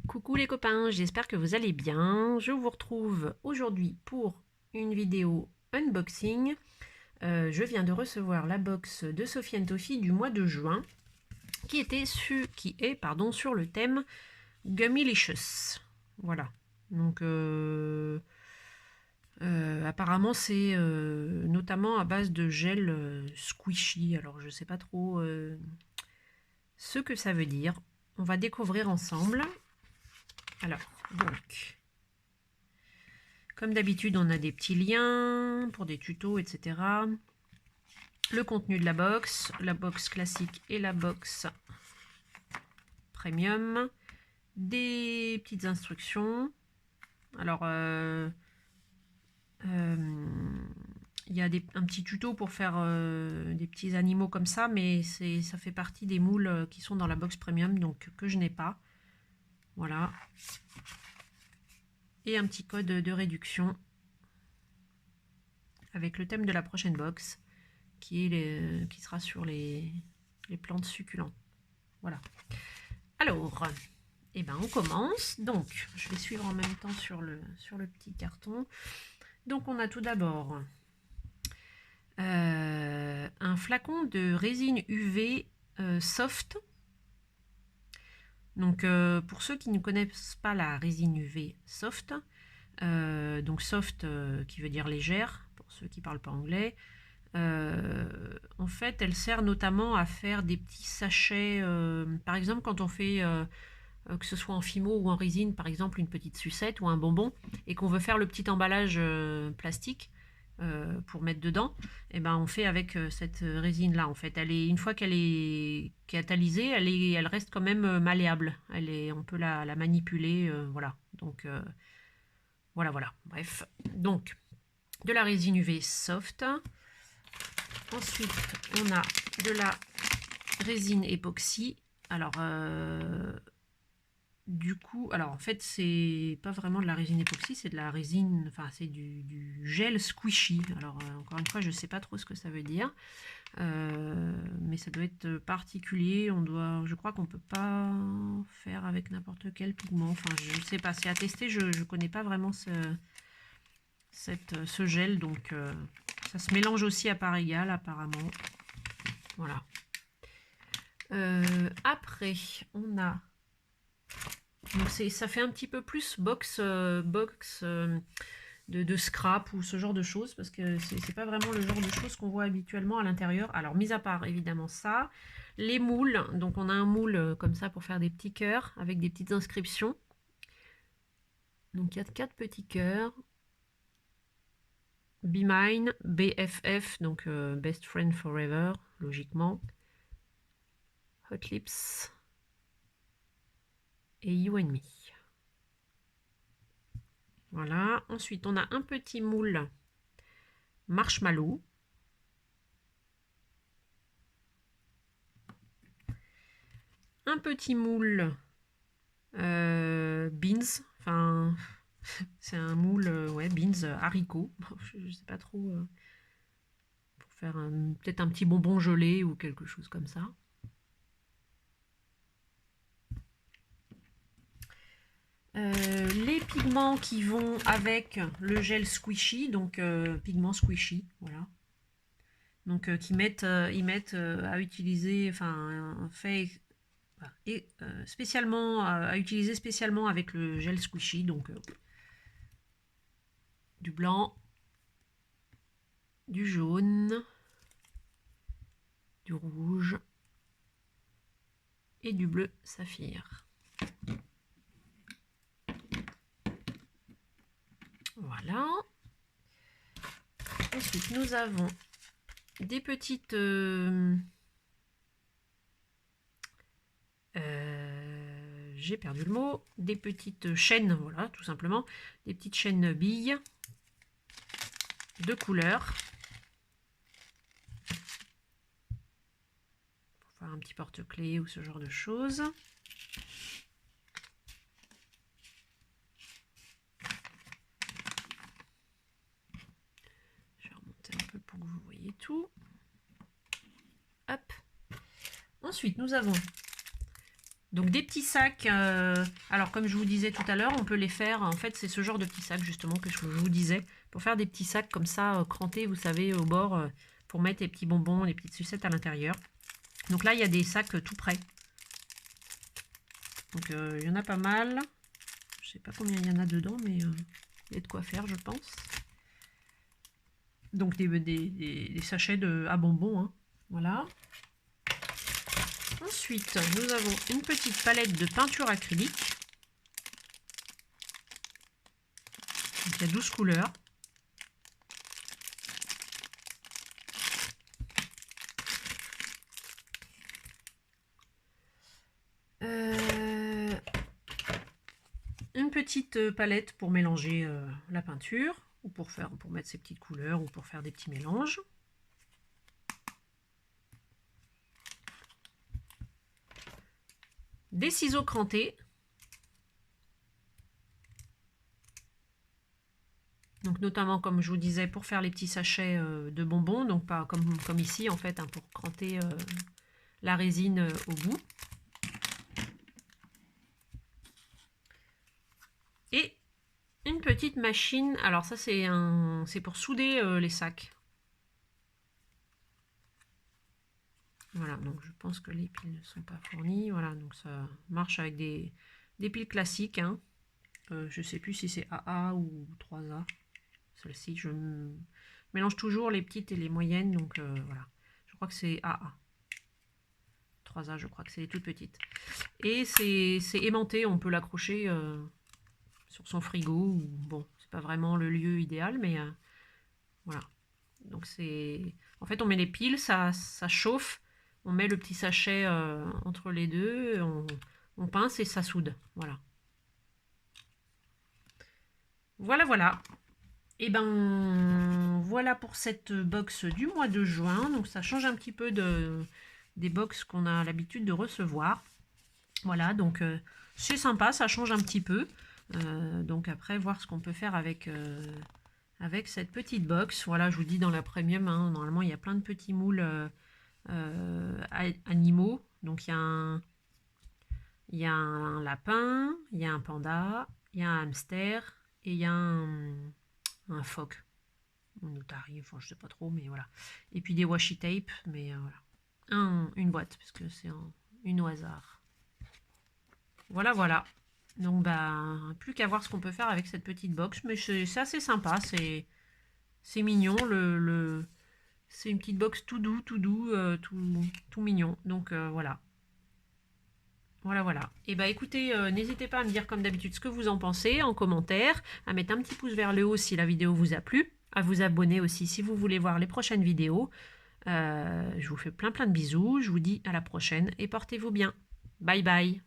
Coucou les copains, j'espère que vous allez bien. Je vous retrouve aujourd'hui pour une vidéo unboxing. Je viens de recevoir la box de Sophie Toffee du mois de juin qui est sur le thème Gummylicious. Voilà. Donc apparemment c'est notamment à base de gel squishy. Alors je sais pas trop ce que ça veut dire. On va découvrir ensemble. Alors, donc, comme d'habitude, on a des petits liens pour des tutos, etc. Le contenu de la box classique et la box premium. Des petites instructions. Alors, il y a un petit tuto pour faire des petits animaux comme ça, mais ça fait partie des moules qui sont dans la box premium, donc que je n'ai pas. Voilà. Et un petit code de réduction avec le thème de la prochaine box qui sera sur les plantes succulentes. Voilà. Alors, eh ben on commence. Donc, je vais suivre en même temps sur le petit carton. Donc, on a tout d'abord un flacon de résine UV soft. Donc, pour ceux qui ne connaissent pas la résine UV soft, donc soft qui veut dire légère, pour ceux qui ne parlent pas anglais, en fait, elle sert notamment à faire des petits sachets. Par exemple, quand on fait, que ce soit en fimo ou en résine, par exemple une petite sucette ou un bonbon, et qu'on veut faire le petit emballage plastique pour mettre dedans, et ben on fait avec cette résine là. En fait, une fois qu'elle est catalysée, elle reste quand même malléable. On peut la manipuler, voilà. Donc voilà. Bref, donc de la résine UV soft. Ensuite, on a de la résine époxy. Alors, du coup, alors en fait, c'est pas vraiment de la résine époxy, c'est de la résine, enfin, c'est du gel squishy. Alors, encore une fois, je sais pas trop ce que ça veut dire, mais ça doit être particulier. Je crois qu'on peut pas faire avec n'importe quel pigment. Enfin, je sais pas, c'est à tester. Je connais pas vraiment ce gel, donc ça se mélange aussi à part égale apparemment. Voilà. Après, on a... Donc ça fait un petit peu plus box de scrap ou ce genre de choses, parce que c'est pas vraiment le genre de choses qu'on voit habituellement à l'intérieur. Alors, mis à part évidemment ça, les moules. Donc on a un moule comme ça pour faire des petits cœurs avec des petites inscriptions. Donc il y a 4 petits cœurs. Be Mine, BFF, donc Best Friend Forever, logiquement. Hot Lips et You and Me. Voilà. Ensuite, on a un petit moule marshmallow. Un petit moule beans. Enfin, c'est un moule, ouais, beans haricots. Je ne sais pas trop. Pour faire peut-être un petit bonbon gelé ou quelque chose comme ça. Les pigments qui vont avec le gel squishy, donc pigments squishy, voilà. Donc ils mettent à utiliser, enfin fait et spécialement à utiliser spécialement avec le gel squishy, donc du blanc, du jaune, du rouge et du bleu saphir. Voilà. Ensuite, nous avons des petites j'ai perdu le mot, des petites chaînes, voilà, tout simplement, des petites chaînes billes de couleurs pour faire un petit porte-clés ou ce genre de choses. Je vais remonter un peu pour que vous voyez tout. Hop. Ensuite, nous avons Donc des petits sacs, alors comme je vous disais tout à l'heure, on peut les faire, en fait c'est ce genre de petits sacs justement que je vous disais, pour faire des petits sacs comme ça, crantés, vous savez, au bord, pour mettre les petits bonbons, les petites sucettes à l'intérieur. Donc là il y a des sacs tout prêts. Donc il y en a pas mal, je sais pas combien il y en a dedans, mais il y a de quoi faire je pense. Donc des sachets à bonbons, hein. Voilà. Ensuite, nous avons une petite palette de peinture acrylique. Donc, il y a 12 couleurs. Une petite palette pour mélanger la peinture, ou pour mettre ses petites couleurs, ou pour faire des petits mélanges. Des ciseaux crantés. Donc notamment, comme je vous disais, pour faire les petits sachets de bonbons, donc pas comme ici en fait, hein, pour cranter la résine au bout. Et une petite machine, alors ça c'est pour souder les sacs. Voilà, donc je pense que les piles ne sont pas fournies. Voilà, donc ça marche avec des piles classiques, hein. Je ne sais plus si c'est AA ou 3A. Celle-ci, je mélange toujours les petites et les moyennes, donc voilà. Je crois que c'est AA. 3A, je crois que c'est les toutes petites. Et c'est aimanté, on peut l'accrocher sur son frigo. Ou, bon, c'est pas vraiment le lieu idéal, mais voilà. Donc c'est... En fait, on met les piles, ça chauffe. On met le petit sachet entre les deux, on pince et ça soude. Voilà. Voilà. Et ben voilà pour cette box du mois de juin. Donc ça change un petit peu des box qu'on a l'habitude de recevoir. Voilà, donc c'est sympa, ça change un petit peu. Donc après, voir ce qu'on peut faire avec cette petite box. Voilà, je vous dis dans la premium, hein, normalement il y a plein de petits moules animaux. Donc il y a un lapin, il y a un panda, il y a un hamster et il y a un phoque. On nous arrive, enfin, je sais pas trop, mais voilà. Et puis des washi tape, mais voilà. Une boîte, parce que c'est une au hasard. Voilà. Donc plus qu'à voir ce qu'on peut faire avec cette petite box, mais c'est assez sympa, c'est mignon, c'est une petite box tout doux, tout mignon. Donc voilà. Voilà. Et écoutez, n'hésitez pas à me dire comme d'habitude ce que vous en pensez en commentaire, à mettre un petit pouce vers le haut si la vidéo vous a plu, à vous abonner aussi si vous voulez voir les prochaines vidéos. Je vous fais plein de bisous, je vous dis à la prochaine et portez-vous bien. Bye bye.